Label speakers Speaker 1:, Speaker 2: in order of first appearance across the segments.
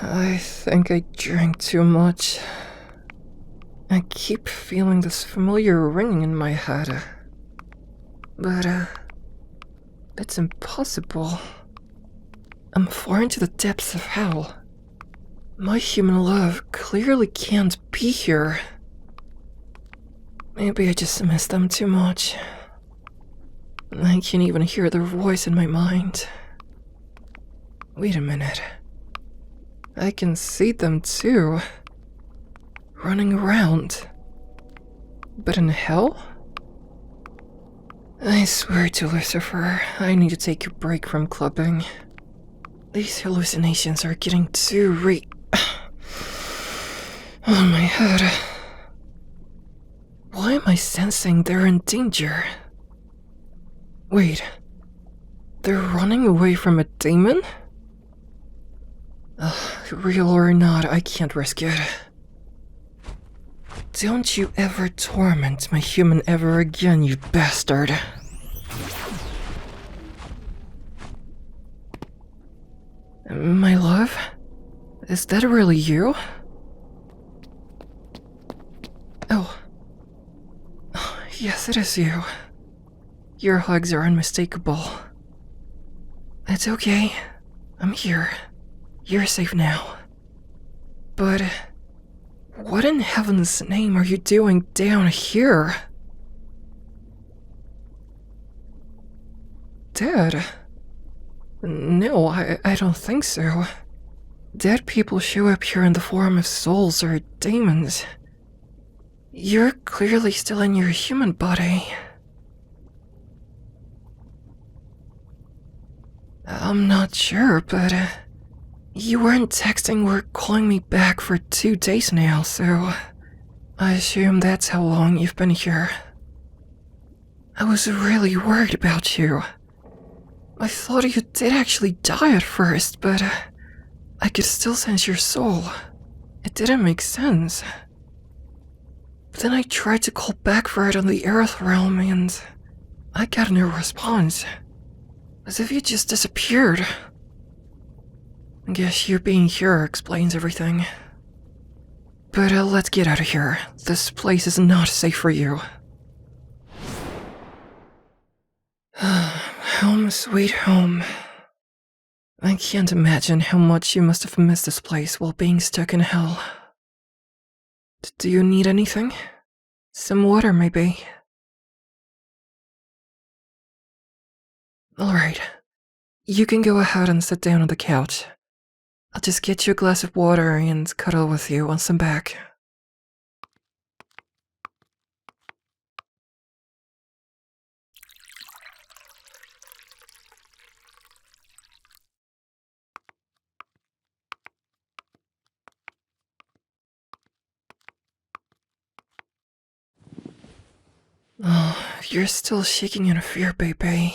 Speaker 1: I think I drank too much. I keep feeling this familiar ringing in my head. But, it's impossible. I'm far into the depths of hell. My human love clearly can't be here. Maybe I just miss them too much. I can't even hear their voice in my mind. Wait a minute. I can see them too. Running around. But in hell? I swear to Lucifer, I need to take a break from clubbing. These hallucinations are getting too on my head. Why am I sensing they're in danger? Wait, they're running away from a demon? Real or not, I can't risk it. Don't you ever torment my human ever again, you bastard. My love? Is that really you? Oh. Yes, it is you. Your hugs are unmistakable. It's okay. I'm here. You're safe now. But what in heaven's name are you doing down here? Dead? No, I don't think so. Dead people show up here in the form of souls or demons. You're clearly still in your human body. I'm not sure, but you weren't texting or calling me back for 2 days now, so I assume that's how long you've been here. I was really worried about you. I thought you did actually die at first, but I could still sense your soul. It didn't make sense. But then I tried to call back for it on the Earth realm and I got no response. As if you just disappeared. I guess you being here explains everything. But let's get out of here. This place is not safe for you. Home sweet home. I can't imagine how much you must have missed this place while being stuck in hell. Do you need anything? Some water, maybe? Alright. You can go ahead and sit down on the couch. I'll just get you a glass of water and cuddle with you once I'm back. Oh, you're still shaking in fear, baby.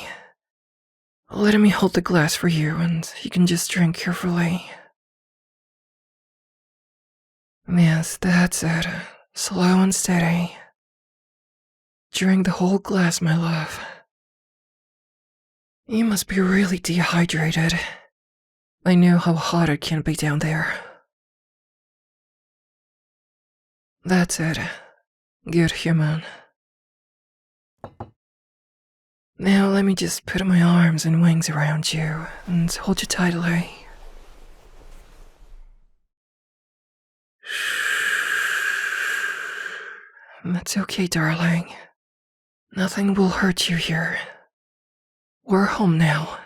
Speaker 1: Let me hold the glass for you and you can just drink carefully. Yes, that's it. Slow and steady. Drink the whole glass, my love. You must be really dehydrated. I know how hot it can be down there. That's it. Good human. Now let me just put my arms and wings around you and hold you tightly. That's okay, darling. Nothing will hurt you here. We're home now.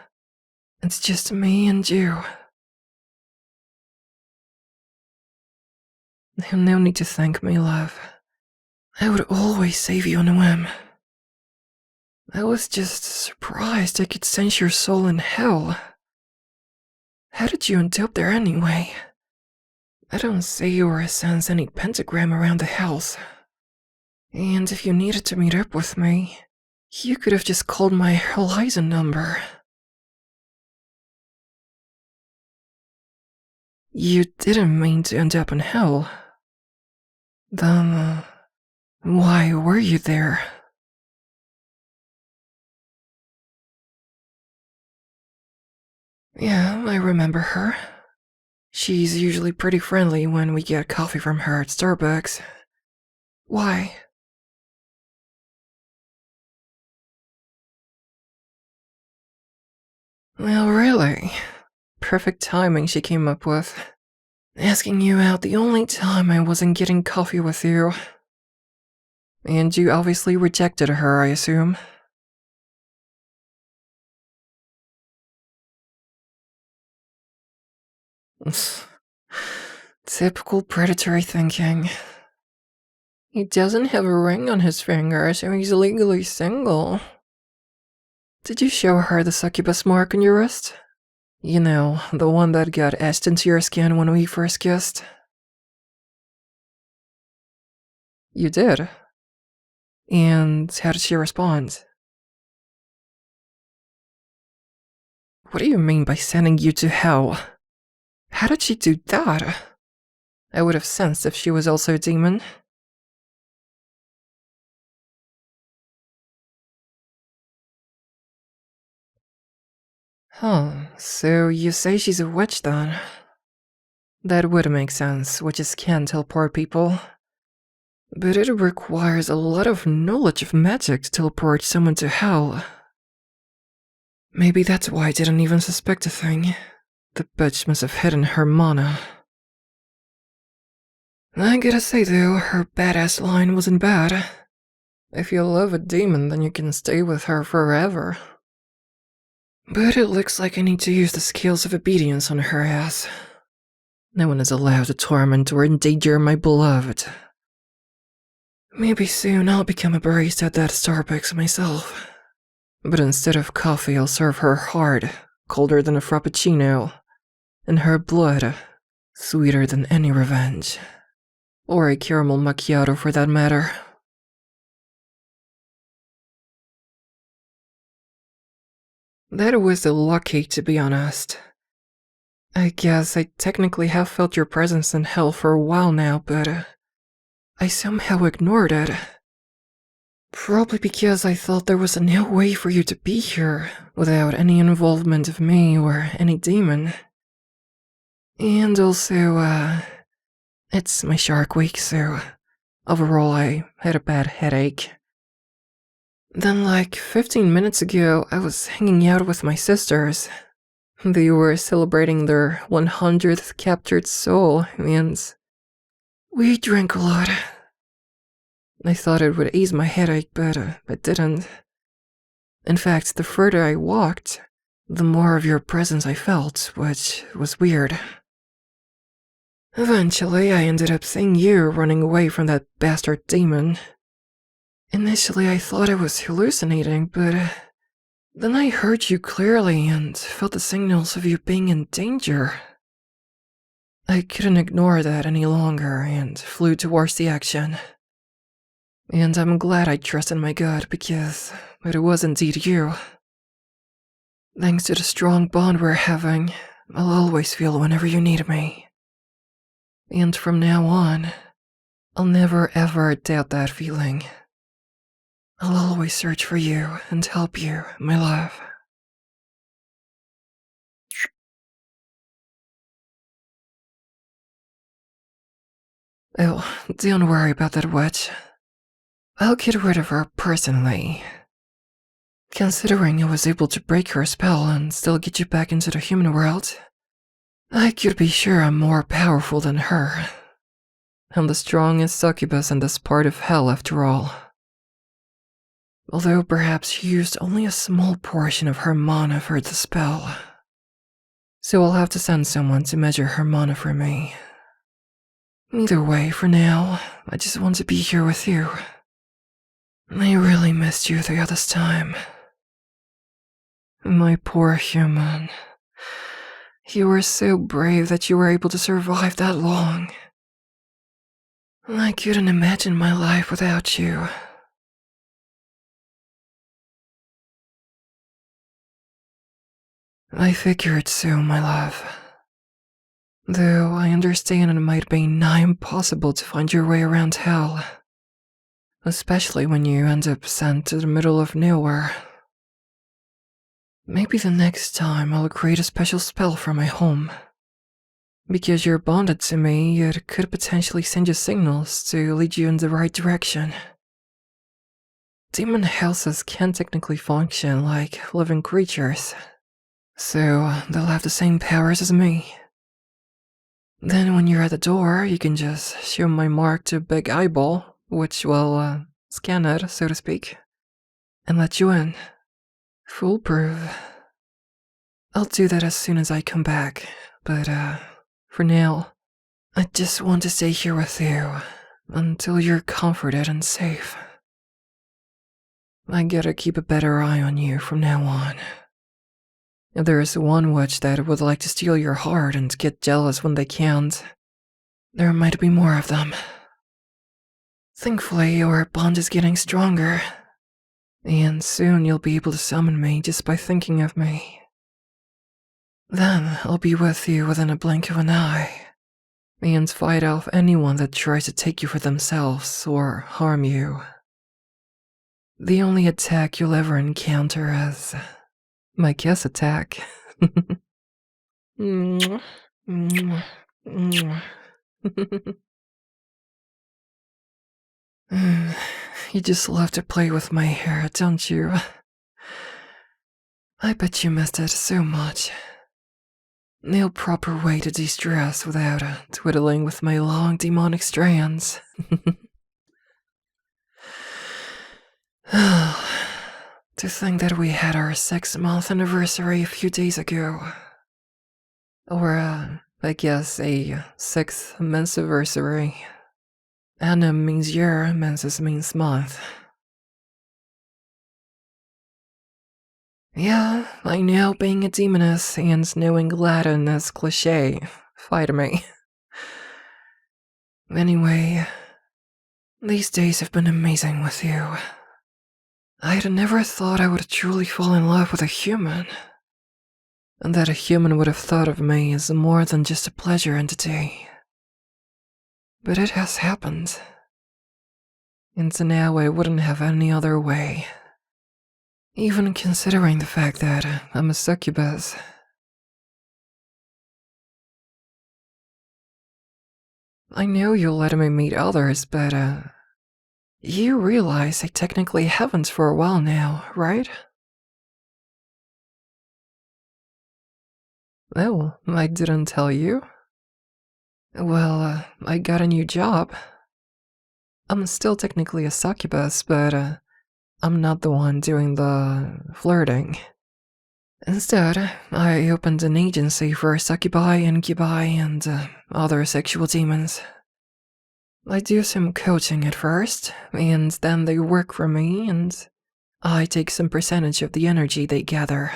Speaker 1: It's just me and you. No need to thank me, love. I would always save you on a whim. I was just surprised I could sense your soul in hell. How did you end up there anyway? I don't see or sense any pentagram around the house. And if you needed to meet up with me, you could have just called my Horizon number. You didn't mean to end up in hell. Then, why were you there? Yeah, I remember her. She's usually pretty friendly when we get coffee from her at Starbucks. Why? Well, really? Perfect timing she came up with. Asking you out the only time I wasn't getting coffee with you. And you obviously rejected her, I assume. Typical predatory thinking. He doesn't have a ring on his finger, so he's legally single. Did you show her the succubus mark on your wrist? You know, the one that got etched into your skin when we first kissed? You did. And how did she respond? What do you mean by sending you to hell? How did she do that? I would have sensed if she was also a demon. Huh, so you say she's a witch then? That would make sense, witches can teleport people. But it requires a lot of knowledge of magic to teleport someone to hell. Maybe that's why I didn't even suspect a thing. The bitch must have hidden her mana. I gotta say though, her badass line wasn't bad. If you love a demon, then you can stay with her forever. But it looks like I need to use the scales of obedience on her ass. No one is allowed to torment or endanger my beloved. Maybe soon I'll become a barista at that Starbucks myself. But instead of coffee, I'll serve her hard, colder than a frappuccino, and her blood, sweeter than any revenge. Or a caramel macchiato for that matter. That was lucky, to be honest. I guess I technically have felt your presence in hell for a while now, but I somehow ignored it. Probably because I thought there was no way for you to be here without any involvement of me or any demon. And also, it's my shark week, so overall I had a bad headache. Then like 15 minutes ago, I was hanging out with my sisters. They were celebrating their 100th captured soul, and we drank a lot. I thought it would ease my headache, but it didn't. In fact, the further I walked, the more of your presence I felt, which was weird. Eventually, I ended up seeing you running away from that bastard demon. Initially, I thought I was hallucinating, but then I heard you clearly and felt the signals of you being in danger. I couldn't ignore that any longer and flew towards the action. And I'm glad I trusted my gut because it was indeed you. Thanks to the strong bond we're having, I'll always feel whenever you need me. And from now on, I'll never ever doubt that feeling. I'll always search for you and help you, my love. Oh, don't worry about that witch. I'll get rid of her personally. Considering I was able to break her spell and still get you back into the human world, I could be sure I'm more powerful than her. I'm the strongest succubus in this part of hell after all. Although perhaps she used only a small portion of her mana for the spell. So I'll have to send someone to measure her mana for me. Either way, for now, I just want to be here with you. I really missed you throughout this time. My poor human. You were so brave that you were able to survive that long. I couldn't imagine my life without you. I figured so, my love. Though I understand it might be nigh impossible to find your way around hell. Especially when you end up sent to the middle of nowhere. Maybe the next time I'll create a special spell for my home. Because you're bonded to me, it could potentially send you signals to lead you in the right direction. Demon houses can technically function like living creatures, so they'll have the same powers as me. Then when you're at the door, you can just show my mark to a big eyeball, which will scan it, so to speak, and let you in. Foolproof. I'll do that as soon as I come back, but for now, I just want to stay here with you until you're comforted and safe. I gotta keep a better eye on you from now on. If there's one witch that would like to steal your heart and get jealous when they can't, there might be more of them. Thankfully, your bond is getting stronger, and soon you'll be able to summon me just by thinking of me. Then I'll be with you within a blink of an eye, and fight off anyone that tries to take you for themselves or harm you. The only attack you'll ever encounter is my kiss attack. You just love to play with my hair, don't you? I bet you missed it so much. No proper way to de-stress without twiddling with my long demonic strands. To think that we had our 6-month anniversary a few days ago. Or, I guess a 6th mensiversary. Annum means year, mensis means month. Yeah, I know being a demoness and knowing Latin is cliché. Fight me. Anyway, these days have been amazing with you. I'd never thought I would truly fall in love with a human. And that a human would have thought of me as more than just a pleasure entity. But it has happened. And now I wouldn't have any other way. Even considering the fact that I'm a succubus. I know you'll let me meet others, but you realize I technically haven't for a while now, right? Oh, I didn't tell you? Well, I got a new job. I'm still technically a succubus, but I'm not the one doing the flirting. Instead, I opened an agency for succubi, incubi, and other sexual demons. I do some coaching at first, and then they work for me, and I take some percentage of the energy they gather.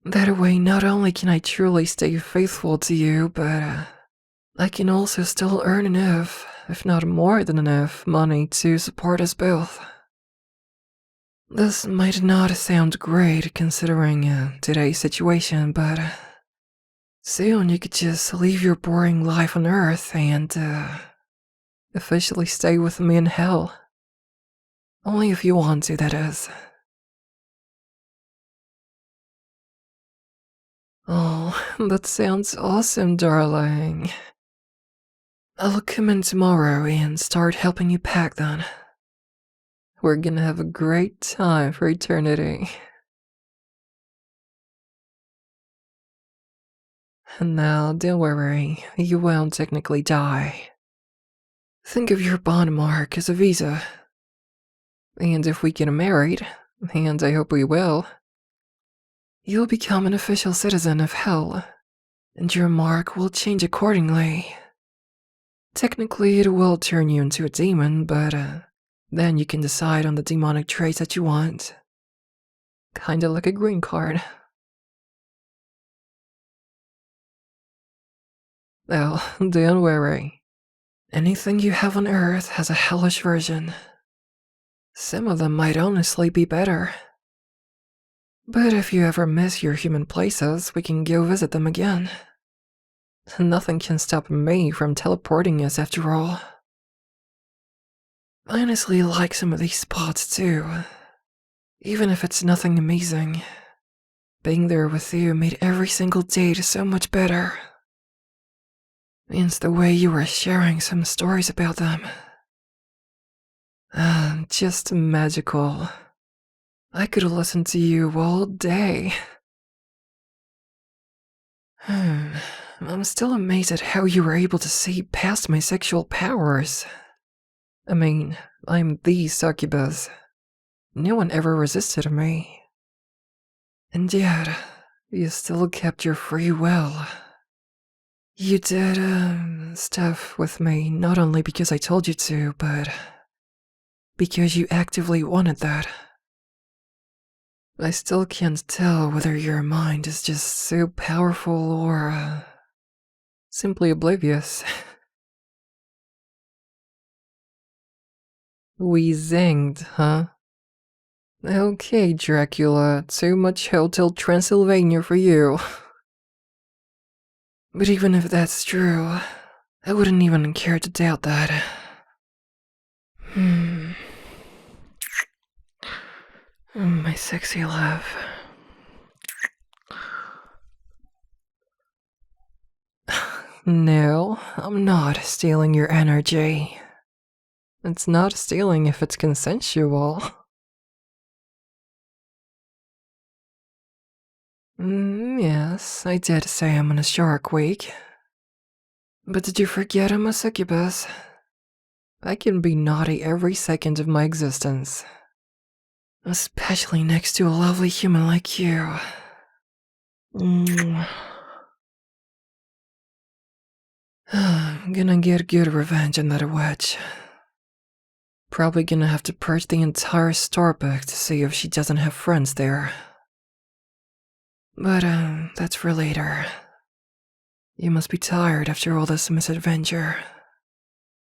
Speaker 1: That way, not only can I truly stay faithful to you, but I can also still earn enough, if not more than enough, money to support us both. This might not sound great considering today's situation, but soon you could just leave your boring life on Earth and officially stay with me in hell. Only if you want to, that is. Oh, that sounds awesome, darling. I'll come in tomorrow and start helping you pack then. We're gonna have a great time for eternity. And now, don't worry, you won't technically die. Think of your bond mark as a visa. And if we get married, and I hope we will, you'll become an official citizen of hell, and your mark will change accordingly. Technically, it will turn you into a demon, but then you can decide on the demonic traits that you want. Kinda like a green card. Oh, don't worry. Anything you have on Earth has a hellish version. Some of them might honestly be better. But if you ever miss your human places, we can go visit them again. Nothing can stop me from teleporting us after all. I honestly like some of these spots too. Even if it's nothing amazing. Being there with you made every single date so much better. It's the way you were sharing some stories about them. Just magical. I could listen to you all day. I'm still amazed at how you were able to see past my sexual powers. I mean, I'm the succubus. No one ever resisted me. And yet, you still kept your free will. You did, stuff with me not only because I told you to, but because you actively wanted that. I still can't tell whether your mind is just so powerful or, simply oblivious. We zinged, huh? Okay, Dracula, too much Hotel Transylvania for you. But even if that's true, I wouldn't even care to doubt that. My sexy love. No, I'm not stealing your energy. It's not stealing if it's consensual. Yes, I did say I'm on a shark week. But did you forget I'm a succubus? I can be naughty every second of my existence. Especially next to a lovely human like you. I'm gonna get good revenge on that witch. Probably gonna have to purge the entire store book to see if she doesn't have friends there. But, that's for later. You must be tired after all this misadventure.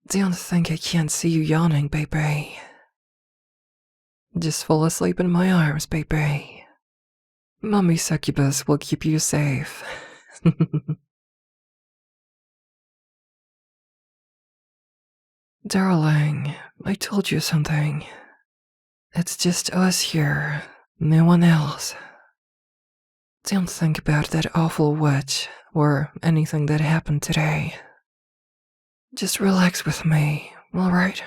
Speaker 1: Don't think I can't see you yawning, baby. Just fall asleep in my arms, baby. Mommy Succubus will keep you safe. Darling, I told you something. It's just us here, no one else. Don't think about that awful witch or anything that happened today. Just relax with me, alright?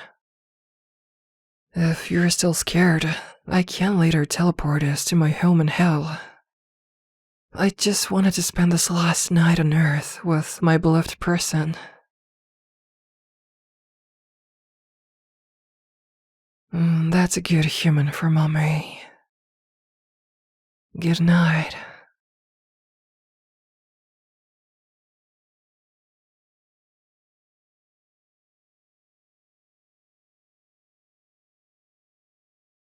Speaker 1: If you're still scared, I can later teleport us to my home in hell. I just wanted to spend this last night on Earth with my beloved person. That's a good human for mommy. Good night.